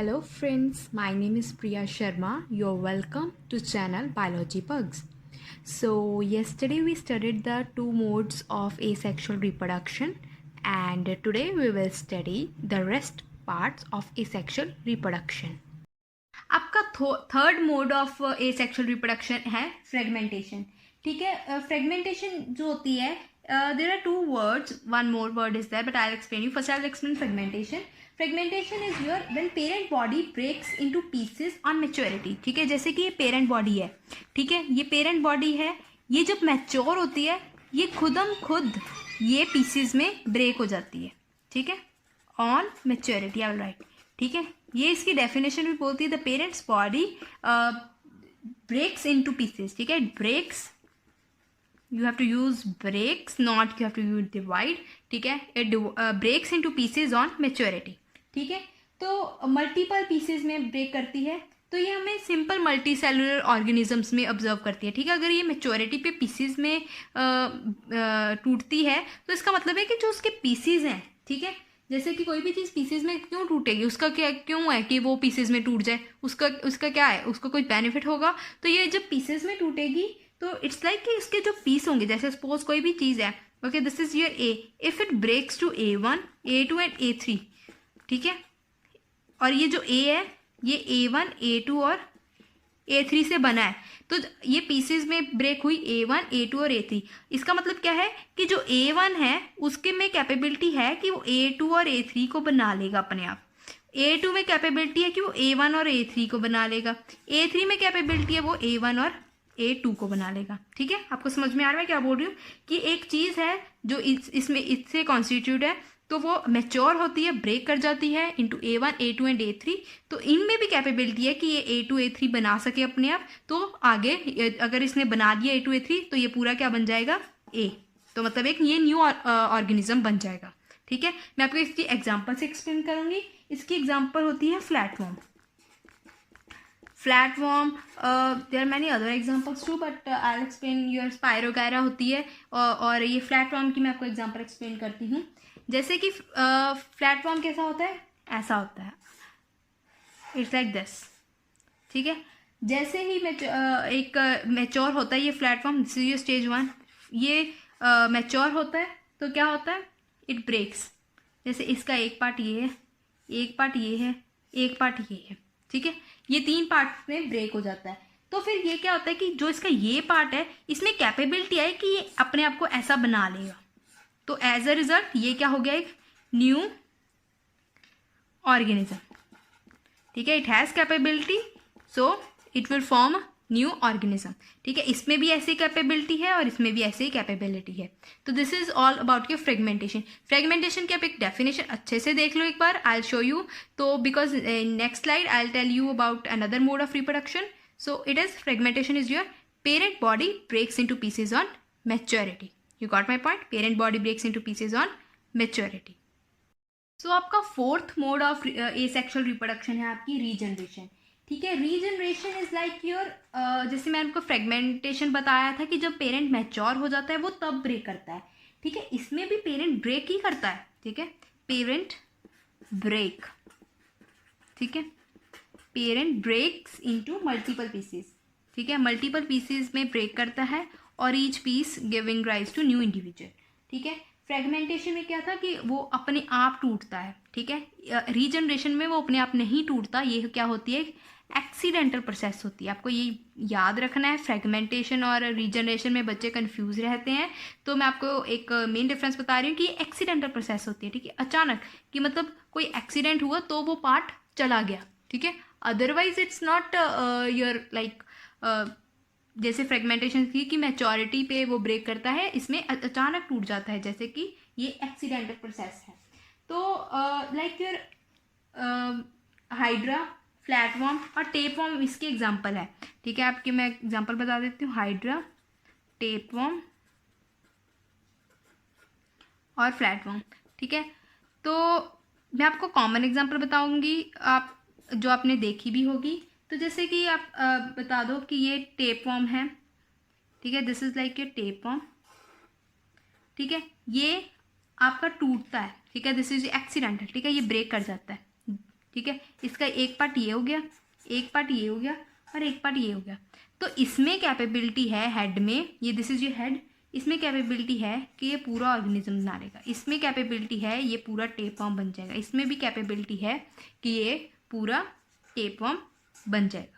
Hello friends, my name is Priya Sharma. You're welcome to channel Biology Bugs. So yesterday we studied the two modes of asexual reproduction and today we will study the rest parts of asexual reproduction. आपका third mode of asexual reproduction है fragmentation. ठीक है, fragmentation जो होती है there are two words, one more word is there but I will explain you. First I will explain fragmentation. Fragmentation is your when parent body breaks into pieces on maturity. ठीक है, जैसे कि ये parent body है. ठीक है, ये parent body है. ये जब मैच्योर होती है ये खुद ये पीसेस में ब्रेक हो जाती है. ठीक है, on maturity I will write. ठीक है, ये इसकी डेफिनेशन भी बोलती है the parents body breaks into pieces. ठीक है, breaks, you have to use breaks, not you have to use divide. ठीक है, it breaks into pieces on maturity. ठीक है, तो मल्टीपल पीसेस में ब्रेक करती है. तो ये हमें सिंपल मल्टी सेलुलर ऑर्गेनिजम्स में ऑब्जर्व करती है. ठीक है, अगर ये मेच्योरिटी पे पीसेस में टूटती है तो इसका मतलब है कि जो उसके पीसेस हैं, ठीक है, जैसे कि कोई भी चीज़ पीसेस में क्यों टूटेगी, उसका क्या क्यों है कि वो पीसेस में टूट जाए, उसका क्या है, उसको कोई बेनिफिट होगा. तो ये जब पीसेस में टूटेगी तो इट्स लाइक कि इसके जो पीस होंगे, जैसे सपोज कोई भी चीज़ है, okay this is your a, if it breaks to A1, A2 and A3. ठीक है, और ये जो ए है ये A1, A2 और A3 से बना है. तो ये पीसेस में ब्रेक हुई A1, A2 और A3. इसका मतलब क्या है कि जो A1 है उसके में कैपेबिलिटी है कि वो A2 और A3 को बना लेगा अपने आप. A2 में कैपेबिलिटी है कि वो A1 और A3 को बना लेगा. A3 में कैपेबिलिटी है वो A1 और A2 को बना लेगा. ठीक है, आपको समझ में आ रहा है क्या बोल रही हूँ कि एक चीज़ है जो इसमें इससे कॉन्स्टिट्यूट है, तो वो मैच्योर होती है, ब्रेक कर जाती है into A1, A2 and A3. तो इनमें भी कैपेबिलिटी है कि ये A2, A3 बना सके अपने आप. तो आगे अगर इसने बना दिया A2, A3 तो ये पूरा क्या बन जाएगा, A. तो मतलब एक ये न्यू ऑर्गेनिज्म बन जाएगा. ठीक है, मैं आपको इसकी एग्जाम्पल से एक्सप्लेन करूँगी. इसकी एग्जाम्पल होती है flatworm. Flatworm, there are many other examples too but I will explain. Your spirogyra होती है और ये फ्लैटवर्म की मैं आपको एग्जाम्पल एक्सप्लेन करती हूँ. जैसे कि फ्लैटवर्म कैसा होता है, ऐसा होता है, इट्स लाइक दिस. ठीक है, जैसे ही एक मैच्योर होता है ये flatworm, this is your stage 1. ये मैच्योर होता है तो क्या होता है, इट ब्रेक्स. जैसे इसका एक पार्ट ये है, एक पार्ट ये है, एक पार्ट ये है. ठीक है, ये 3 पार्ट में ब्रेक हो जाता है. तो फिर ये क्या होता है कि जो इसका ये पार्ट है इसमें कैपेबिलिटी है कि ये अपने आप को ऐसा बना लेगा. तो एज अ रिजल्ट ये क्या हो गया, एक न्यू ऑर्गेनिज्म. ठीक है, it has capability so it will form new organism. ठीक है, इसमें भी ऐसी कैपेबिलिटी है और इसमें भी ऐसी कैपेबिलिटी है. तो this is all about your fragmentation. Fragmentation की आप एक डेफिनेशन अच्छे से देख लो एक बार, आई विल शो यू. तो because next slide I will tell you about another mode of reproduction. So it is fragmentation is your parent body breaks into pieces on maturity. You got my point, parent body breaks into pieces on maturity. So आपका fourth mode of asexual reproduction है आपकी regeneration. ठीक है, regeneration is like your, जैसे मैंने आपको fragmentation बताया था कि जब पेरेंट मैच्योर हो जाता है वो तब ब्रेक करता है. ठीक है, इसमें भी पेरेंट ब्रेक ही करता है. ठीक है, पेरेंट ब्रेक. ठीक है, parent breaks into multiple pieces. ठीक है, मल्टीपल पीसेस में ब्रेक करता है और each piece giving rise to new individual. ठीक है, फ्रेगमेंटेशन में क्या था कि वो अपने आप टूटता है. ठीक है, रीजनरेशन में वो अपने आप नहीं टूटता. ये क्या होती है, एक्सीडेंटल प्रोसेस होती है. आपको ये याद रखना है, फ्रेगमेंटेशन और रीजनरेशन में बच्चे कंफ्यूज रहते हैं. तो मैं आपको एक मेन डिफरेंस बता रही हूँ कि ये एक्सीडेंटल प्रोसेस होती है. ठीक है, अचानक कि मतलब कोई एक्सीडेंट हुआ तो वो पार्ट चला गया. ठीक है, otherwise it's not your like, जैसे फ्रेगमेंटेशन की कि मैच्योरिटी पे वो ब्रेक करता है, इसमें अचानक टूट जाता है, जैसे कि ये एक्सीडेंटल प्रोसेस है. तो लाइक योर हाइड्रा, फ्लैटवर्म और टेपवर्म इसके एग्जांपल है. ठीक है, आपके मैं एग्जांपल बता देती हूँ, हाइड्रा, टेपवर्म और फ्लैटवर्म. ठीक है, तो मैं आपको कॉमन एग्जांपल बताऊंगी, आप जो आपने देखी भी होगी. तो जैसे कि आप बता दो कि ये टेपवर्म है. ठीक है, this is like your tapeworm. ठीक है, ये आपका टूटता है. ठीक है, दिस इज एक्सीडेंटल. ठीक है, ये ब्रेक कर जाता है. ठीक है, इसका एक पार्ट ये हो गया, एक पार्ट ये हो गया और एक पार्ट ये हो गया। तो इसमें कैपेबिलिटी है हेड में, ये दिस इज योर हेड, इसमें कैपेबिलिटी है कि ये पूरा ऑर्गेनिज्म बना लेगा, इसमें कैपेबिलिटी है ये पूरा टेपवर्म बन जाएगा, इसमें भी कैपेबिलिटी है कि ये पूरा टेपवर्म बन जाएगा।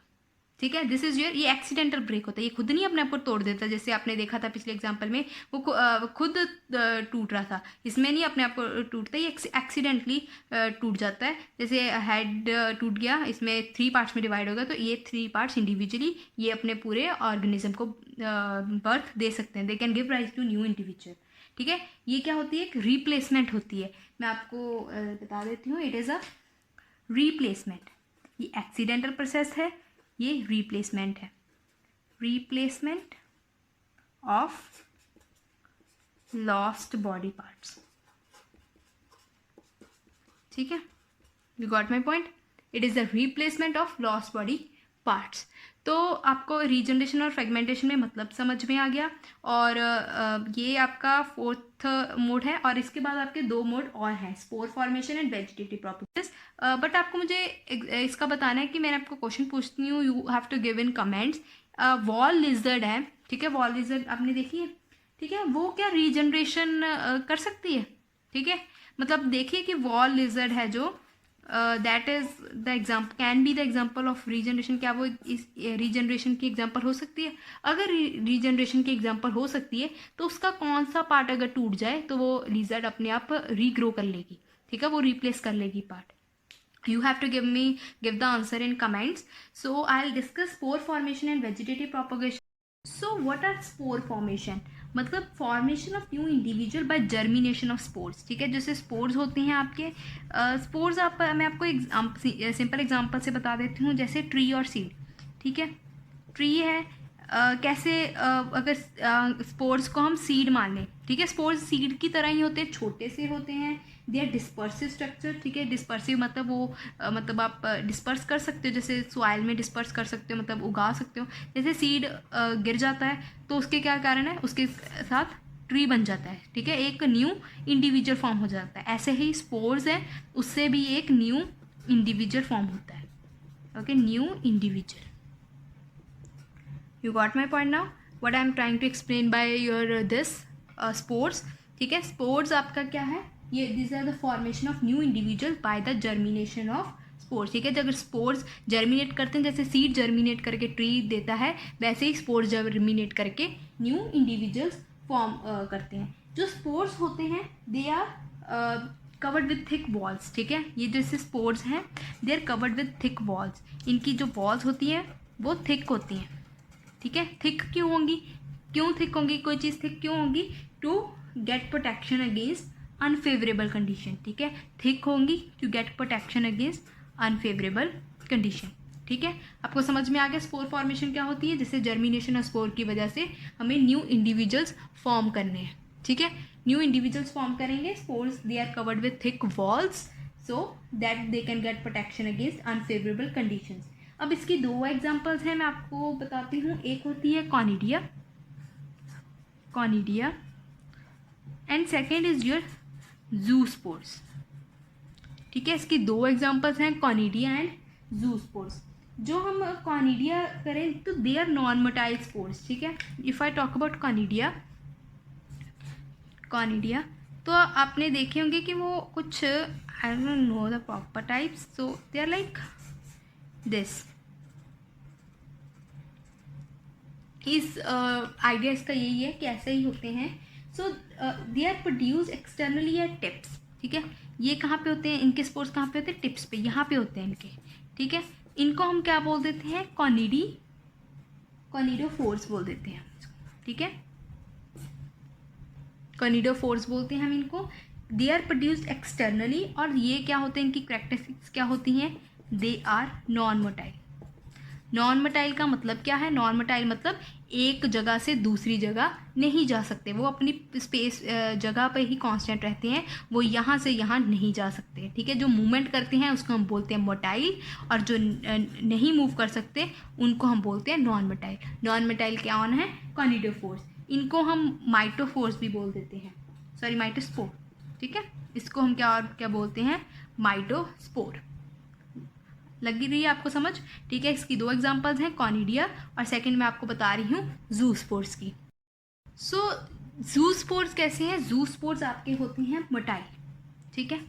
ठीक है, दिस इज योर, ये एक्सीडेंटल ब्रेक होता है, ये खुद नहीं अपने आप को तोड़ देता, जैसे आपने देखा था पिछले एग्जांपल में वो खुद टूट रहा था, इसमें नहीं अपने आप को टूटता, ये एक्सीडेंटली टूट जाता है। जैसे हेड टूट गया, इसमें 3 पार्ट्स में डिवाइड होगा, तो ये 3 पार्ट्स इंडिविजुअली ये अपने पूरे ऑर्गेनिज्म को बर्थ दे सकते हैं, they can give rise to new individual. ठीक है, ये क्या होती है, एक रिप्लेसमेंट होती है। मैं आपको बता देती हूँ, इट इज़ अ रिप्लेसमेंट। ये एक्सीडेंटल प्रोसेस है, ये रिप्लेसमेंट है, replacement of lost body parts. ठीक है, you got my point, it is the replacement of lost body parts. तो आपको रीजनरेशन और फ्रेगमेंटेशन में मतलब समझ में आ गया, और ये आपका 4th मोड है, और इसके बाद आपके 2 मोड और हैं, spore formation and vegetative propagation. But आपको मुझे इसका बताना है कि मैंने आपको क्वेश्चन पूछती हूँ, you have to give in comments. Wall lizard है, ठीक है, वॉल लिजर्ड आपने देखी है, ठीक है, वो क्या रीजनरेशन कर सकती है? ठीक है, मतलब देखिए कि वॉल लिजर्ड है जो that is the example, can be the example of regeneration. क्या वो इस रीजनरेशन की एग्जाम्पल हो सकती है? अगर रीजनरेशन की एग्जाम्पल हो सकती है तो उसका कौन सा पार्ट अगर टूट जाए तो वो लिजर्ड अपने आप रीग्रो कर लेगी, ठीक है, वो रिप्लेस कर लेगी part. You have to give the answer in comments. So I'll discuss spore formation and vegetative propagation. So what are spore formation? मतलब formation of new individual bye germination of spores. ठीक है, जैसे spores होते हैं आपके, spores मैं आपको simple example से बता देती हूँ, जैसे ट्री और सीड। ठीक है, ट्री है, कैसे अगर स्पोर्स को हम सीड मान लें, ठीक है, स्पोर्स सीड की तरह ही होते हैं, छोटे से होते हैं, दे आर डिस्पर्सिव स्ट्रक्चर। ठीक है, डिस्पर्सिव मतलब वो मतलब आप डिस्पर्स कर सकते हो, जैसे सॉइल में डिस्पर्स कर सकते हो, मतलब उगा सकते हो। जैसे सीड गिर जाता है तो उसके क्या कारण है, उसके साथ ट्री बन जाता है, ठीक है, एक न्यू इंडिविजुअल फॉर्म हो जाता है। ऐसे ही स्पोर्स है, उससे भी एक न्यू इंडिविजुअल फॉर्म होता है। Okay, new individual. You got my point now, what I am trying to explain by your this spores. ठीक है, स्पोर्स आपका क्या है, ये this are the formation of new individual by the germination of spores. ठीक है, जब spores germinate करते हैं, जैसे सीड जर्मिनेट करके ट्री देता है, वैसे ही स्पोर्स जर्मिनेट करके न्यू इंडिविजुअल्स फॉर्म करते हैं। जो स्पोर्स होते हैं they are covered with thick walls. ठीक है, ये जैसे स्पोर्स हैं they are covered with thick walls, इनकी जो वॉल्स होती हैं वो थिक होती हैं। ठीक है, थिक क्यों होंगी, क्यों थिक होंगी, कोई चीज़ थिक क्यों होंगी, to get protection against unfavourable condition. ठीक है, थिक होंगी to get protection against unfavourable condition. ठीक है, आपको समझ में आ गया स्पोर फॉर्मेशन क्या होती है, जैसे जर्मिनेशन और स्पोर की वजह से हमें न्यू इंडिविजुअल्स फॉर्म करने हैं। ठीक है, न्यू इंडिविजुअल्स फॉर्म करेंगे, spores they are covered with thick walls so that they can get protection against unfavourable conditions. अब इसकी 2 एग्जांपल्स हैं, मैं आपको बताती हूँ। एक होती है conidia, conidia, and second is your zoospores. ठीक है, इसकी 2 एग्जांपल्स हैं, कॉनिडिया एंड जूस्पोर्स। जो हम कॉनिडिया करें तो they are non motile spores. ठीक है, if I talk about conidia, conidia तो आपने देखे होंगे कि वो कुछ, I don't know the proper types, so they are like this. इस आइडिया इसका यही है कि ऐसे ही होते हैं। So they are produce externally at tips. ठीक है, ये कहाँ पे होते हैं, इनके स्पोर्स कहाँ पे होते हैं, टिप्स पे, यहाँ पे होते हैं इनके। ठीक है, इनको हम क्या बोल देते हैं, कॉनिडोफोर्स बोल देते हैं। ठीक है, कॉनिडोफोर्स बोलते हैं हम इनको। दे आर प्रोड्यूस्ड एक्सटर्नली, और ये क्या होते हैं, इनकी कैरेक्टरिस्टिक्स क्या होती हैं, they are non motile. Non motile का मतलब क्या है, नॉन मोटाइल मतलब एक जगह से दूसरी जगह नहीं जा सकते, वो अपनी स्पेस जगह पे ही कांस्टेंट रहते हैं, वो यहाँ से यहाँ नहीं जा सकते। ठीक है, जो मूवमेंट करते हैं उसको हम बोलते हैं मोटाइल, और जो नहीं मूव कर सकते उनको हम बोलते हैं नॉन मोटाइल। नॉन मोटाइल क्या ऑन है, कॉनिडोफोर्स, इनको हम माइटोफोर्स भी बोल देते हैं, माइटोस्पोर। ठीक है, इसको हम क्या बोलते हैं, माइटोस्पोर। लग रही है आपको समझ? ठीक है, इसकी 2 एग्जांपल्स हैं, कॉनिडिया और सेकंड मैं आपको बता रही हूँ ज़ूस्पोर्स की। सो ज़ूस्पोर्स कैसे हैं? ज़ूस्पोर्स आपके होती हैं मोटाइल, ठीक है।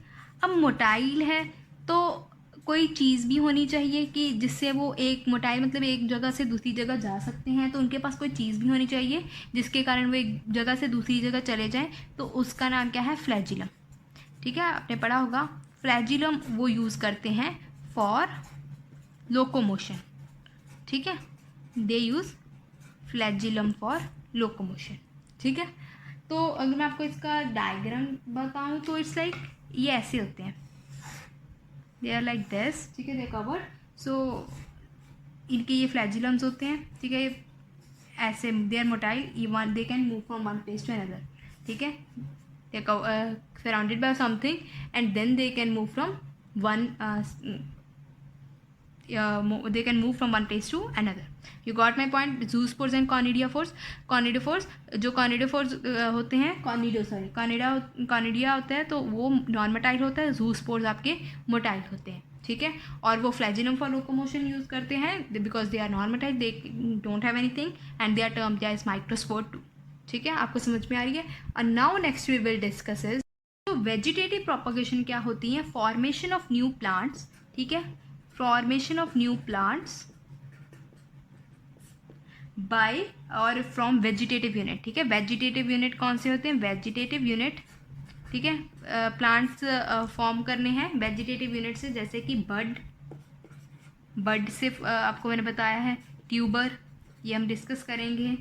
अब मोटाइल है तो कोई चीज़ भी होनी चाहिए कि जिससे वो एक मोटाइल मतलब एक जगह से दूसरी जगह जा सकते हैं, तो उनके पास कोई चीज़ भी होनी चाहिए जिसके कारण वो एक जगह से दूसरी जगह चले जाएं, तो उसका नाम क्या है? फ्लैजिलम। ठीक है, आपने पढ़ा होगा। फ्लैजिलम वो यूज़ करते हैं फॉर लोकोमोशन, ठीक है, दे यूज़ फ्लैजिलम फॉर लोकोमोशन, ठीक है। तो अगर मैं आपको इसका डायग्राम बताऊं तो इट्स लाइक ये ऐसे होते हैं, दे आर लाइक दिस, ठीक है, दे कवर। सो इनके ये फ्लैजिलम्स होते हैं, ठीक है, ऐसे they are motile, they can move from one place to another, ठीक है, they surrounded by something and then they can move from one they can move from one place to another. You got my point? Zoospores and conidiophores. Conidiophores, जो conidiophores होते हैं, conidia होता है तो वो non motile होता है, zoospores आपके मोटाइल होते हैं, ठीक है। और वो फ्लैजिलम फॉर लोकोमोशन यूज करते हैं because they are non motile, they don't have anything and they are termed as microspore too, ठीक है। आपको समझ में आ रही है? और now next we will discuss is तो वेजिटेटिव प्रोपगेशन क्या होती है? फॉर्मेशन ऑफ न्यू प्लांट्स, ठीक है, formation of new plants by और फ्रॉम वेजिटेटिव यूनिट, ठीक है। वेजिटेटिव यूनिट कौन से होते हैं? वेजिटेटिव यूनिट, ठीक है, प्लांट्स फॉर्म करने हैं वेजिटेटिव यूनिट से, जैसे कि बड से आपको मैंने बताया है, ट्यूबर ये हम डिस्कस करेंगे,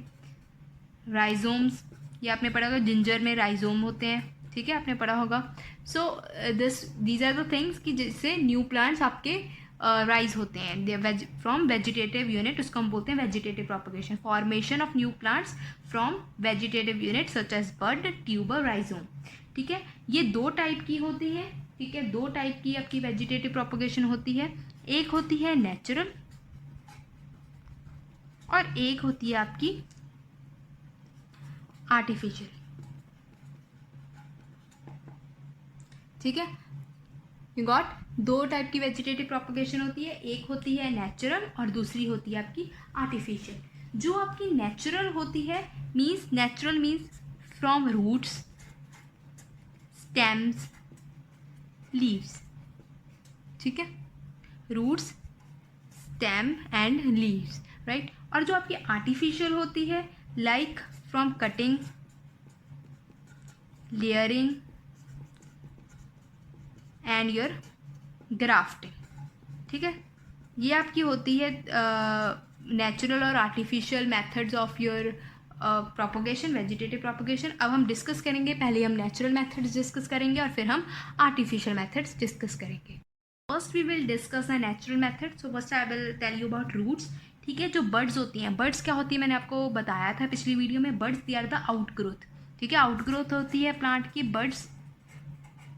राइजोम्स ये आपने पढ़ा होगा, जिंजर में राइजोम होते हैं, ठीक है, आपने पढ़ा होगा। So these are the things कि जिससे न्यू प्लांट्स आपके राइज होते हैं फ्रॉम वेजिटेटिव यूनिट, उसको हम बोलते हैं vegetative propagation. Formation of new plants from vegetative unit such as bud, tuber, rhizome, ठीक है। ये 2 टाइप की होती है, ठीक है, 2 टाइप की आपकी वेजिटेटिव प्रोपगेशन होती है। एक होती है नेचुरल और एक होती है आपकी आर्टिफिशियल, ठीक है। You got? 2 टाइप की वेजिटेटिव प्रोपगेशन होती है, एक होती है नेचुरल और दूसरी होती है आपकी आर्टिफिशियल। जो आपकी नेचुरल होती है natural means from roots, stems, leaves, ठीक है, roots, stem and leaves, right. और जो आपकी आर्टिफिशियल होती है like from cutting, layering and your grafting, ठीक है। ये आपकी होती है नेचुरल और artificial methods of your propagation, vegetative propagation. अब हम डिस्कस करेंगे, पहले हम नेचुरल मेथड्स डिस्कस करेंगे और फिर हम आर्टिफिशियल मेथड्स डिस्कस करेंगे। First we will discuss a natural method. So first I will tell you about roots, ठीक है। जो बर्ड्स होती हैं, बर्ड्स क्या होती है मैंने आपको बताया था पिछली वीडियो में, buds they are the outgrowth, ठीक है, आउटग्रोथ होती है प्लांट की, बर्ड्स,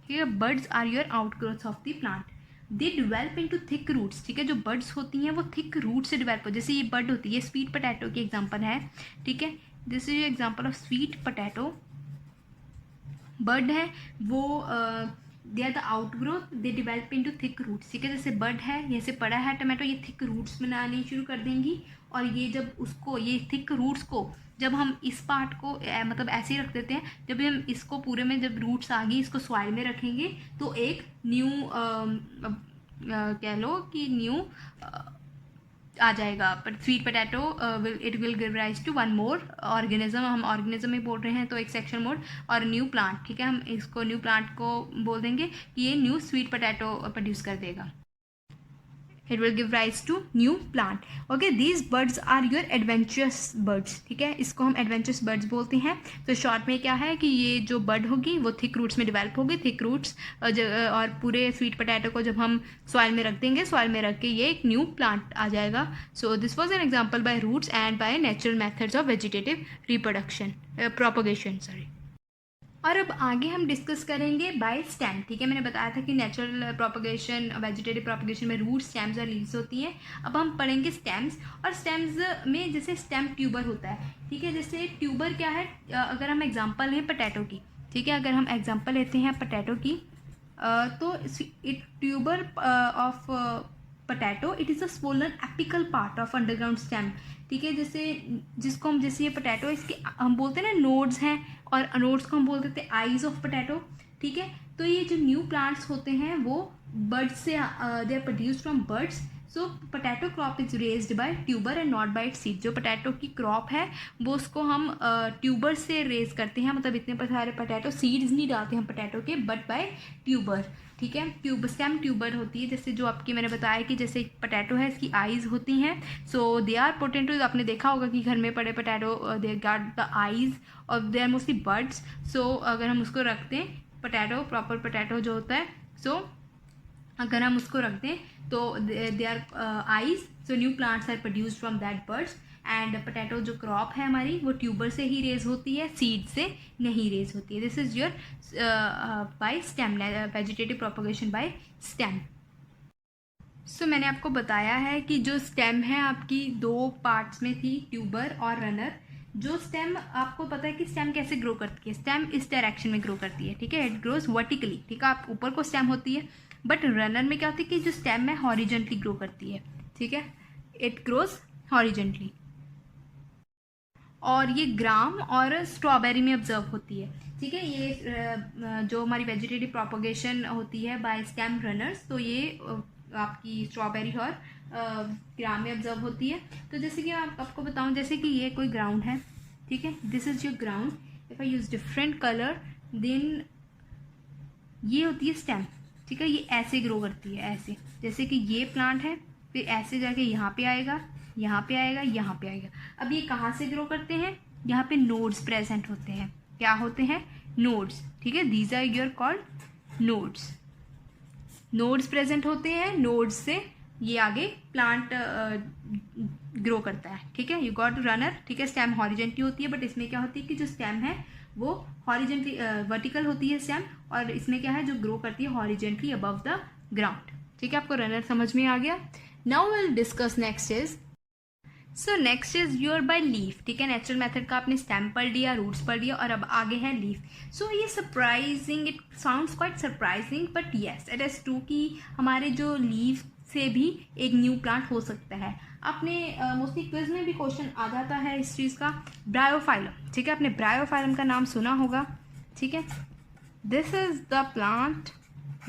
ठीक है, buds are your outgrowth of the plant. They develop into thick roots, ठीक है, जो बर्ड्स होती हैं वो थिक रूट से डिवेल्प हो, जैसे ये बर्ड होती है, स्वीट पोटैटो की एग्जांपल है, ठीक है, this is example of sweet potato, bud है वो, they are the outgrowth, they develop into thick roots, ठीक है, जैसे बर्ड है, जैसे पड़ा है टमाटो, ये थिक रूट्स बनानी शुरू कर देंगी, और ये जब उसको, ये थिक रूट्स को जब हम इस पार्ट को मतलब ऐसे ही रख देते हैं, जब हम इसको पूरे में जब रूट्स आ गई, इसको सॉइल में रखेंगे तो एक न्यू कह लो कि न्यू आ जाएगा, but sweet potato it will give rise to one more organism, हम ऑर्गेनिज्म में बोल रहे हैं तो एक सेक्शन मोर और न्यू प्लांट, ठीक है, हम इसको न्यू प्लांट को बोल देंगे कि ये न्यू स्वीट पोटैटो प्रोड्यूस कर देगा, it will give rise to new plant. Okay, these birds are your adventurous birds, ठीक है, इसको हम adventurous birds बोलते हैं। तो शॉर्ट में क्या है कि ये जो बर्ड होगी वो थिक रूट्स में डिवेल्प होगी, थिक रूट्स, और पूरे स्वीट पोटैटो को जब हम सॉइल में रख देंगे, सॉइल में रख के ये एक न्यू प्लांट आ जाएगा। So this was an example by roots and by natural methods of vegetative reproduction propagation, sorry. और अब आगे हम डिस्कस करेंगे बाय स्टेम, ठीक है, मैंने बताया था कि नेचुरल प्रोपगेशन, वेजिटेटिव प्रोपगेशन में रूट, स्टेम्स और लीव्स होती हैं। अब हम पढ़ेंगे स्टेम्स, और स्टेम्स में जैसे स्टेम ट्यूबर होता है, ठीक है, जैसे ट्यूबर क्या है, अगर हम एग्जांपल लें पोटैटो की, ठीक है, अगर हम एग्जांपल लेते हैं पोटैटो की, तो it tuber of potato it is a swollen apical part of underground stem, ठीक है। जैसे जिसको हम, जैसे ये पोटैटो, इसके हम बोलते हैं ना नोड्स हैं, और नोड्स को हम बोल देते हैं आईज ऑफ पोटैटो, ठीक है। तो ये जो न्यू प्लांट्स होते हैं वो बर्ड्स से they are produced from buds. So potato crop is raised by tuber and not by it seed. जो पोटैटो की क्रॉप है वो उसको हम ट्यूबर से रेज करते हैं, मतलब इतने सारे पोटैटो, सीड्स नहीं डालते हम पोटैटो के, बट बाय ट्यूबर, ठीक है। ट्यूब स्टेम ट्यूबर होती है, जैसे जो आपकी मैंने बताया कि जैसे पोटैटो है इसकी आईज होती हैं, सो दे आर पोटेटोज। आपने देखा होगा कि घर में पड़े potato they got the eyes और दे आर मोस्टली बर्ड्स। सो अगर हम उसको रख दें पोटैटो, प्रॉपर पोटैटो जो होता है, सो अगर हम उसको रख दें तो they are eyes, so new plants are produced from that buds. And potato जो क्रॉप है हमारी वो ट्यूबर से ही रेज होती है, सीड से नहीं रेज होती है। This is your by stem, vegetative propagation by stem. So मैंने आपको बताया है कि जो स्टेम है आपकी दो पार्ट्स में थी, ट्यूबर और रनर। जो स्टेम, आपको पता है कि स्टेम कैसे ग्रो करती है, स्टेम इस डायरेक्शन में ग्रो करती है, ठीक है, इट ग्रोज वर्टिकली, ठीक है। आप ऊपर को स्टेम होती है, बट रनर में क्या होती है कि जो स्टेम है हॉरिजेंटली ग्रो करती है, ठीक है, इट ग्रोज हॉरिजेंटली। और ये ग्राम और स्ट्रॉबेरी में ऑब्जर्व होती है, ठीक है। ये जो हमारी वेजिटेटिव प्रोपगेशन होती है बाय स्टेम रनर्स, तो ये आपकी स्ट्रॉबेरी और ग्राम में ऑब्जर्व होती है। तो जैसे कि आपको बताऊं, जैसे कि ये कोई ग्राउंड है, ठीक है, this is your ground, if I use different colour then ये होती है स्टेम, ठीक है। ये ऐसे ग्रो करती है, ऐसे, जैसे कि ये प्लांट है, फिर ऐसे जाके यहाँ पे आएगा, यहाँ पे आएगा, यहाँ पे आएगा। अब ये कहाँ से ग्रो करते हैं, यहाँ पे नोड्स प्रेजेंट होते हैं। क्या होते हैं, नोड्स, ठीक है, these are your called nodes. Nodes present होते हैं, नोड्स से ये आगे प्लांट ग्रो करता है, ठीक है। यू गॉट रनर, ठीक है। स्टेम हॉरिजेंटली होती है, बट इसमें क्या होती है कि जो स्टेम है वो हॉरिजेंटली वर्टिकल होती है स्टेम, और इसमें क्या है जो ग्रो करती है हॉरिजेंटली अबव द ग्राउंड, ठीक है। आपको रनर समझ में आ गया। Now will discuss next is, so next is your bye leaf, ठीक है। नेचुरल मेथड का आपने स्टेम पढ़ लिया, रूट्स पढ़ लिया, और अब आगे है लीफ। सो ये surprising, it sounds quite surprising, but yes it is true कि हमारे जो लीफ से भी एक न्यू प्लांट हो सकता है। आपने मोस्टली क्विज में भी क्वेश्चन आ जाता है इस चीज़ का, ब्रायोफाइलम, ठीक है। आपने ब्रायोफाइलम का नाम सुना होगा, ठीक है। This is the plant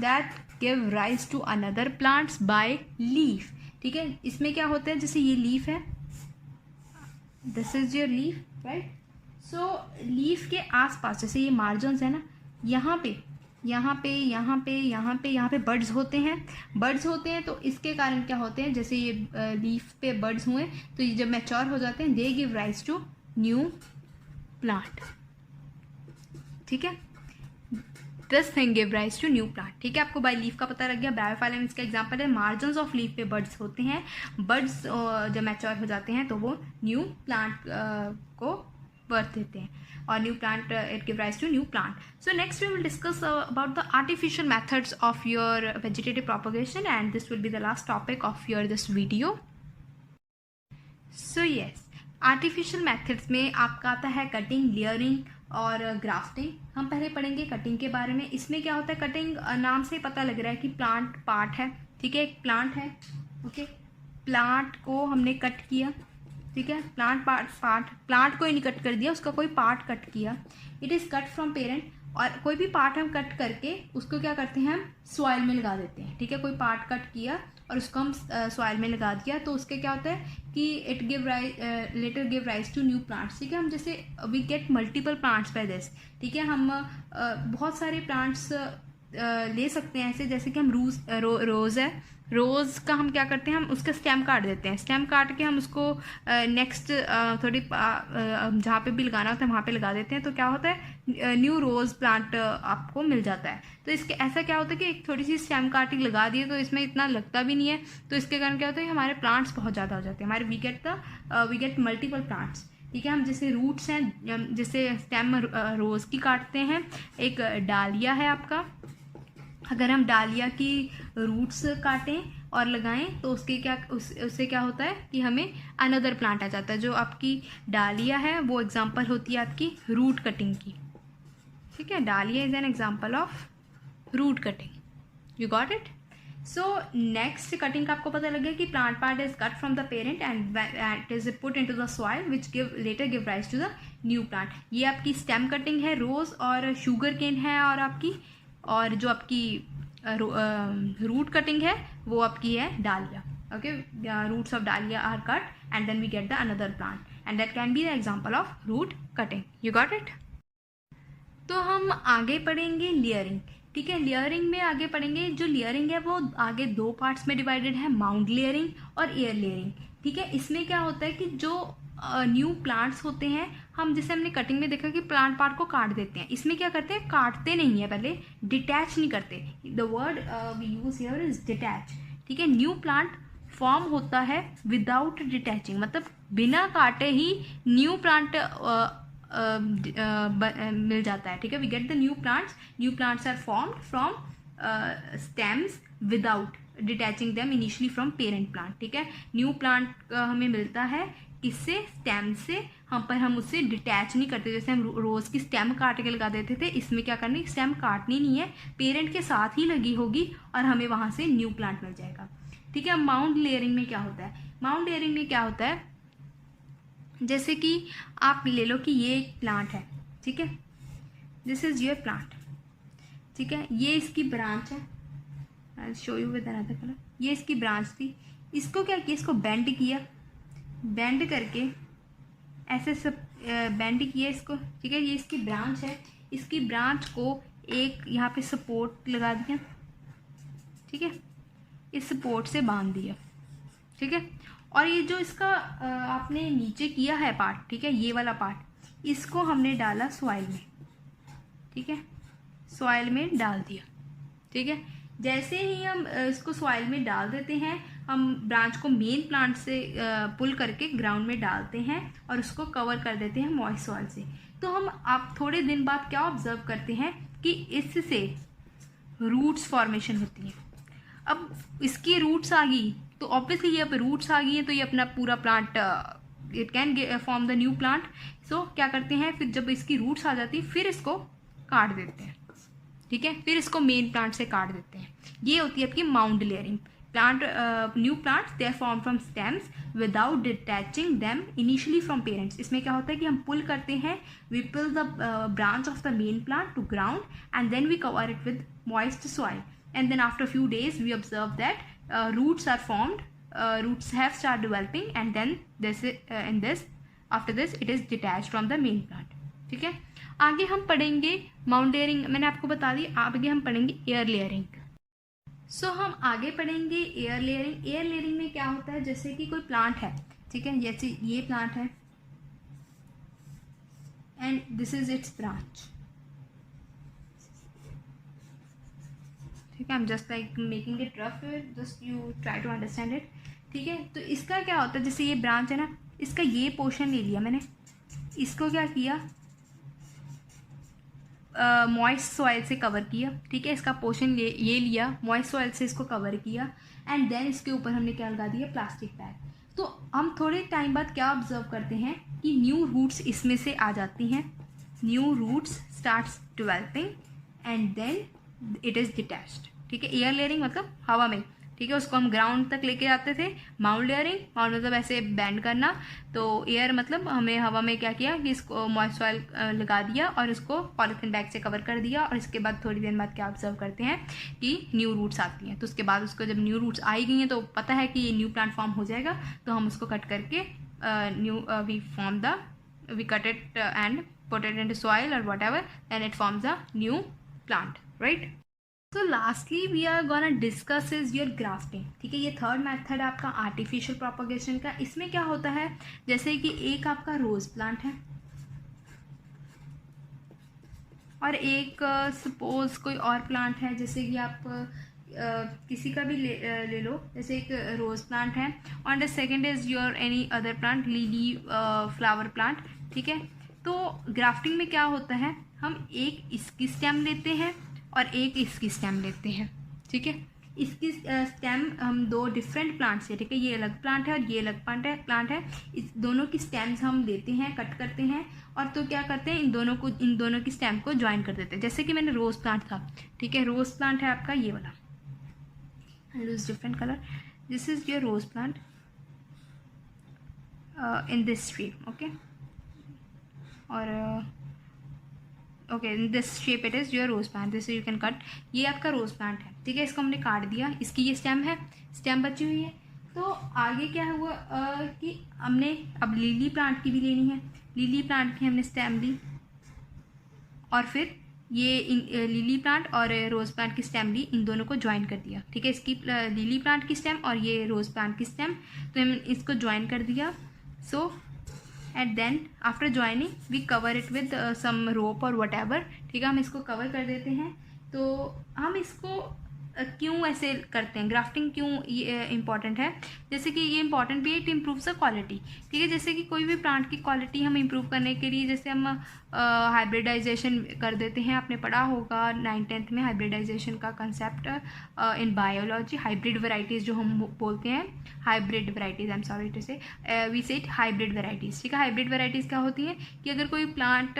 that give rise to another plants by leaf, ठीक है। इसमें क्या होता है, जैसे ये लीफ है, this is your leaf, right. So leaf के आसपास जैसे ये मार्जिन्स है ना, यहाँ पे यहाँ पे यहाँ पे यहाँ पे यहाँ पे बर्ड्स होते हैं, बर्ड्स होते हैं। तो इसके कारण क्या होते हैं, जैसे ये लीफ पे बर्ड्स हुए, तो ये जब मैच्योर हो जाते हैं, they give rise to new plant, ठीक है। This thing give rise to new plant, ठीक है। आपको बाय लीफ का पता लग गया। ब्रायोफाइलम इसका एग्जांपल है। मार्जिन्स ऑफ लीफ पे बर्ड्स होते हैं, बर्ड्स जब मैच्योर हो जाते हैं तो वो न्यू प्लांट को बर्थ देते हैं, और new plant it give rise to new plant. So next we will discuss about the artificial methods of your vegetative propagation, and this will be the last topic of your this video. So yes, artificial methods में आपका आता है cutting, layering और grafting. हम पहले पढ़ेंगे cutting के बारे में। इसमें क्या होता है, कटिंग नाम से पता लग रहा है कि प्लांट पार्ट है, ठीक है, एक प्लांट है, ओके। प्लांट को हमने कट किया, ठीक है, प्लांट को ही नहीं कट कर दिया, उसका कोई पार्ट कट किया। It is cut from parent, और कोई भी पार्ट हम कट करके उसको क्या करते हैं, हम सॉइल में लगा देते हैं, ठीक है। कोई पार्ट कट किया और उसको हम सॉइल में लगा दिया, तो उसके क्या होता है कि it later give rise to new plants, ठीक है। हम जैसे we get multiple plants by this, ठीक है। हम बहुत सारे प्लांट्स ले सकते हैं ऐसे, जैसे कि हम रोज़ है, रोज़ का हम क्या करते हैं, हम उसका स्टेम काट देते हैं। स्टेम काट के हम उसको नेक्स्ट थोड़ी जहाँ पे भी लगाना होता है वहाँ पे लगा देते हैं, तो क्या होता है, न्यू रोज़ प्लांट आपको मिल जाता है। तो इसके ऐसा क्या होता है कि एक थोड़ी सी स्टेम काटिंग लगा दिए तो इसमें इतना लगता भी नहीं है, तो इसके कारण क्या होता है, हमारे प्लांट्स बहुत ज़्यादा हो जाते हैं, हमारे वी गेट मल्टीपल प्लांट्स, ठीक है। हम जैसे रूट्स हैं, जैसे स्टेम रोज़ की काटते हैं, एक डालिया है आपका, अगर हम डालिया की रूट्स काटें और लगाएं तो उससे क्या होता है कि हमें अनदर प्लांट आ जाता है। जो आपकी डालिया है वो एग्जांपल होती है आपकी रूट कटिंग की, ठीक है। Dahlia is an example of root cutting, you got it. So next cutting का आपको पता लग गया कि plant part is cut from the parent and it is put into the soil which later give rise to the new plant. ये आपकी stem cutting है, रोज और शुगर केन है, और जो आपकी रूट कटिंग है वो आपकी है dahlia. Okay, roots of dahlia are cut and then we get the another plant and that can be the example of root cutting. You got it. तो हम आगे पढ़ेंगे लेयरिंग। ठीक है, लेयरिंग में आगे पढ़ेंगे। जो लेयरिंग है वो आगे दो पार्ट्स में डिवाइडेड है, माउंट लेयरिंग और एयर लेयरिंग। ठीक है, इसमें क्या होता है कि जो न्यू प्लांट्स होते हैं, हम जैसे हमने कटिंग में देखा कि प्लांट पार्ट को काट देते हैं, इसमें क्या करते हैं, काटते नहीं है, पहले डिटैच नहीं करते। The word we use here is detach. ठीक है, न्यू प्लांट फॉर्म होता है विदाउट डिटैचिंग, मतलब बिना काटे ही न्यू प्लांट मिल जाता है। ठीक है, we get the new plants are formed from stems without detaching them initially from parent plant. ठीक है, न्यू प्लांट हमें मिलता है किससे, स्टेम से। हम उससे डिटैच नहीं करते, जैसे हम रोज की स्टेम काट के लगा देते थे, इसमें क्या करनी, स्टेम काटनी नहीं है, पेरेंट के साथ ही लगी होगी और हमें वहां से न्यू प्लांट मिल जाएगा। ठीक है, माउंट लेयरिंग में क्या होता है, माउंट लेयरिंग में क्या होता है, जैसे कि आप ले लो कि ये एक प्लांट है। ठीक है, दिस इज योर प्लांट। ठीक है, ये इसकी ब्रांच है, आई will show you with another colour. ये इसकी ब्रांच थी, इसको क्या किया, इसको बेंड किया, बेंड करके ऐसे सब बेंड किया इसको। ठीक है, ये इसकी ब्रांच है, इसकी ब्रांच को एक यहाँ पे सपोर्ट लगा दिया। ठीक है, इस सपोर्ट से बांध दिया। ठीक है, और ये जो इसका आपने नीचे किया है पार्ट, ठीक है, ये वाला पार्ट, इसको हमने डाला सॉइल में। ठीक है, सॉइल में डाल दिया। ठीक है, जैसे ही हम इसको सॉइल में डाल देते हैं, हम ब्रांच को मेन प्लांट से पुल करके ग्राउंड में डालते हैं और उसको कवर कर देते हैं मॉइस्ट सॉइल से। तो हम आप थोड़े दिन बाद क्या ऑब्जर्व करते हैं कि इससे रूट्स फॉर्मेशन होती है। अब इसकी रूट्स आ गई तो ऑब्वियसली ये अब रूट्स आ गई हैं, तो ये अपना पूरा plant it can form the new plant. So क्या करते हैं, फिर जब इसकी रूट्स आ जाती है फिर इसको काट देते हैं। ठीक है, फिर इसको मेन प्लांट से काट देते हैं। ये होती है आपकी mound layering. Plant new plants they are form from stems without detaching them initially from parents. इसमें क्या होता है कि हम पुल करते हैं, we pull the branch of the main plant to ground and then we cover it with moist soil and then after a few days we observe that roots are formed, roots have started developing and then after this it is detached from the main plant. ठीक है, आगे हम पढ़ेंगे mount layering, मैंने आपको बता दी। आगे हम पढ़ेंगे एयर लेयरिंग। सो हम आगे पढ़ेंगे एयर लेयरिंग। एयर लेयरिंग में क्या होता है, जैसे कि कोई प्लांट है, ठीक है, जैसे ये प्लांट है and this is it's branch. ठीक है, I'm just like making it rough, just you try to understand it. ठीक है, तो इसका क्या होता है, जैसे ये ब्रांच है ना, इसका ये पोर्शन ले लिया मैंने, इसको क्या किया, मॉइस्ट सॉइल से कवर किया। ठीक है, इसका पोर्शन ये लिया, मॉइस्ट सॉइल से इसको कवर किया एंड देन इसके ऊपर हमने क्या लगा दिया, प्लास्टिक बैग। तो हम थोड़े टाइम बाद क्या ऑब्जर्व करते हैं कि न्यू रूट्स इसमें से आ जाती हैं, new roots starts developing and then it is detached. ठीक है, एयर लेयरिंग मतलब हवा में। ठीक है, उसको हम ग्राउंड तक लेके जाते थे। माउंट लेयरिंग, माउंट मतलब ऐसे बैंड करना, तो एयर मतलब हमें हवा में क्या किया कि इसको मॉइस्ट सॉइल लगा दिया और इसको पॉलीथीन बैग से कवर कर दिया। और इसके बाद थोड़ी देर बाद क्या ऑब्जर्व करते हैं कि न्यू रूट्स आती हैं। तो उसके बाद उसको जब न्यू रूट्स आई गई हैं तो पता है कि ये न्यू प्लांट फॉर्म हो जाएगा, तो हम उसको कट करके we cut it and put it in soil और whatever and it forms a new plant, right. So lastly we are gonna discuss is your grafting. ठीक है, ये थर्ड मेथड है आपका आर्टिफिशियल प्रोपगेशन का। इसमें क्या होता है, जैसे कि एक आपका रोज प्लांट है और एक सपोज कोई और प्लांट है, जैसे कि आप किसी का भी ले लो, जैसे एक रोज प्लांट है और the second is your any other plant, lily flower plant. ठीक है, तो ग्राफ्टिंग में क्या होता है, हम एक इसकी स्टेम लेते हैं और एक इसकी स्टेम लेते हैं। ठीक है, इसकी स्टेम हम दो डिफरेंट प्लांट से, ठीक है, ये अलग प्लांट है और ये अलग प्लांट है, इस दोनों की स्टेम्स हम लेते हैं, कट करते हैं और तो क्या करते हैं, इन दोनों की स्टेम को ज्वाइन कर देते हैं। जैसे कि मैंने रोज प्लांट था, ठीक है, रोज प्लांट है आपका ये वाला, I'll use different color. This is your rose plant in this shape, okay, or okay in this shape it is your rose plant, this you can cut. ये आपका रोज़ plant है, ठीक है, इसको हमने काट दिया, इसकी ये स्टेम है, स्टेम बची हुई है। तो आगे क्या हुआ कि हमने अब लिली प्लांट की भी लेनी है, लिली प्लांट की हमने स्टेम ली और फिर ये लिली प्लांट और रोज़ प्लांट की स्टेम ली, इन दोनों को ज्वाइन कर दिया, ठीक है, इसकी लिली प्लांट की स्टेम और ये रोज़ प्लांट की स्टेम, तो हम इसको ज्वाइन कर दिया। So and then after joining we cover it with some rope और वट एवर, ठीक है, हम इसको कवर कर देते हैं। तो हम इसको क्यों ऐसे करते हैं, ग्राफ्टिंग क्यों ये इम्पॉर्टेंट है, जैसे कि ये इंपॉर्टेंट भी है, इट इम्प्रूव्स द क्वालिटी, ठीक है, जैसे कि कोई भी प्लांट की क्वालिटी हम इम्प्रूव करने के लिए, जैसे हम हाइब्रिडाइजेशन कर देते हैं, आपने पढ़ा होगा 9th-10th में हाइब्रिडाइजेशन का concept in biology, hybrid varieties जो हम बोलते हैं, hybrid varieties, I am sorry to say we said hybrid varieties, ठीक है। हाइब्रिड वेराइटीज़ क्या होती हैं कि अगर कोई प्लांट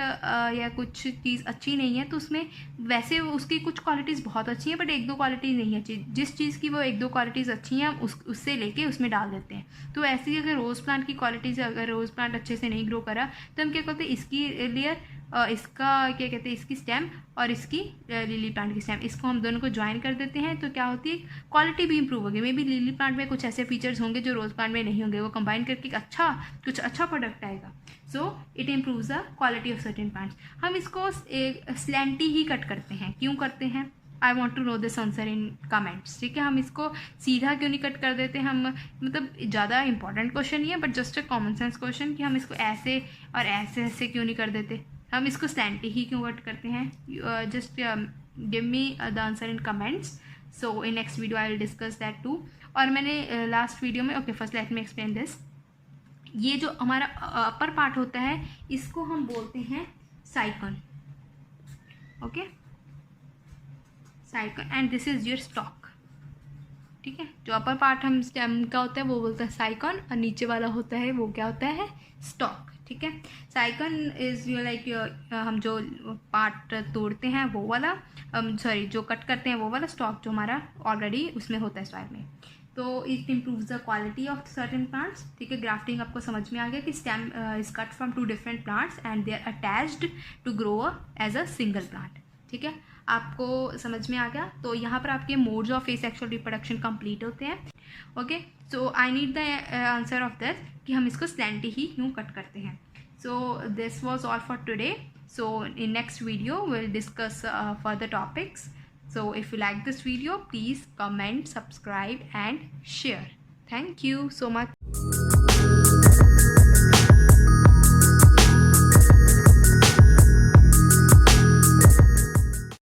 या कुछ चीज़ अच्छी नहीं है तो उसमें वैसे उसकी कुछ क्वालिटीज़ बहुत अच्छी हैं बट एक दो क्वालिटीज़ नहीं अच्छी, जिस चीज़ की वो एक दो क्वालिटीज़ अच्छी हैं हम उससे लेके उसमें डाल देते हैं। तो ऐसे ही अगर रोज़ प्लांट की क्वालिटीज़, अगर रोज़ प्लांट अच्छे से नहीं ग्रो करा तो हम क्या करते हैं, इसकी लेयर, इसका क्या कहते हैं, इसकी स्टेम और इसकी लिली प्लांट की स्टेम, इसको हम दोनों को ज्वाइन कर देते हैं, तो क्या होती है, क्वालिटी भी इंप्रूव होगी। मे बी लिली प्लांट में कुछ ऐसे फीचर्स होंगे जो रोज़ प्लांट में नहीं होंगे, वो कंबाइन करके कुछ अच्छा प्रोडक्ट आएगा। So it improves the quality of certain plants. हम इसको स्लैंटी ही कट करते हैं, क्यों करते हैं, I want to know this answer in comments, ठीक है। हम इसको सीधा क्यों नहीं कट कर देते, हम मतलब ज़्यादा इंपॉर्टेंट क्वेश्चन नहीं है but just a common sense question कि हम इसको ऐसे और ऐसे ऐसे क्यों नहीं कर देते, हम इसको स्लैंटी ही क्यों कट करते हैं, just give me the answer in comments. So in next video I will discuss that too. और मैंने लास्ट वीडियो में, okay first let me explain this, ये जो हमारा अपर पार्ट होता है इसको हम बोलते हैं scion, okay, scion, and this is your stock, ठीक है। जो अपर पार्ट हम स्टेम का होता है वो बोलता है साइकन और नीचे वाला होता है वो क्या होता है, स्टॉक, ठीक है। साइकन इज यू लाइक हम जो पार्ट तोड़ते हैं वो वाला, सॉरी जो कट करते हैं वो वाला, स्टॉक जो हमारा ऑलरेडी उसमें होता है सॉइल में। तो it improves the quality of certain plants, ठीक है। ग्राफ्टिंग आपको समझ में आ गया कि stem is cut from 2 different plants and they are attached to grow as a single plant, ठीक है, आपको समझ में आ गया। तो यहाँ पर आपके modes of asexual reproduction complete होते हैं, okay. So I need the answer of this कि हम इसको स्लैंटी ही क्यों कट करते हैं। सो this was all for today. So in next video will discuss further topics. So if you like this video, please comment, subscribe and share. Thank you so much.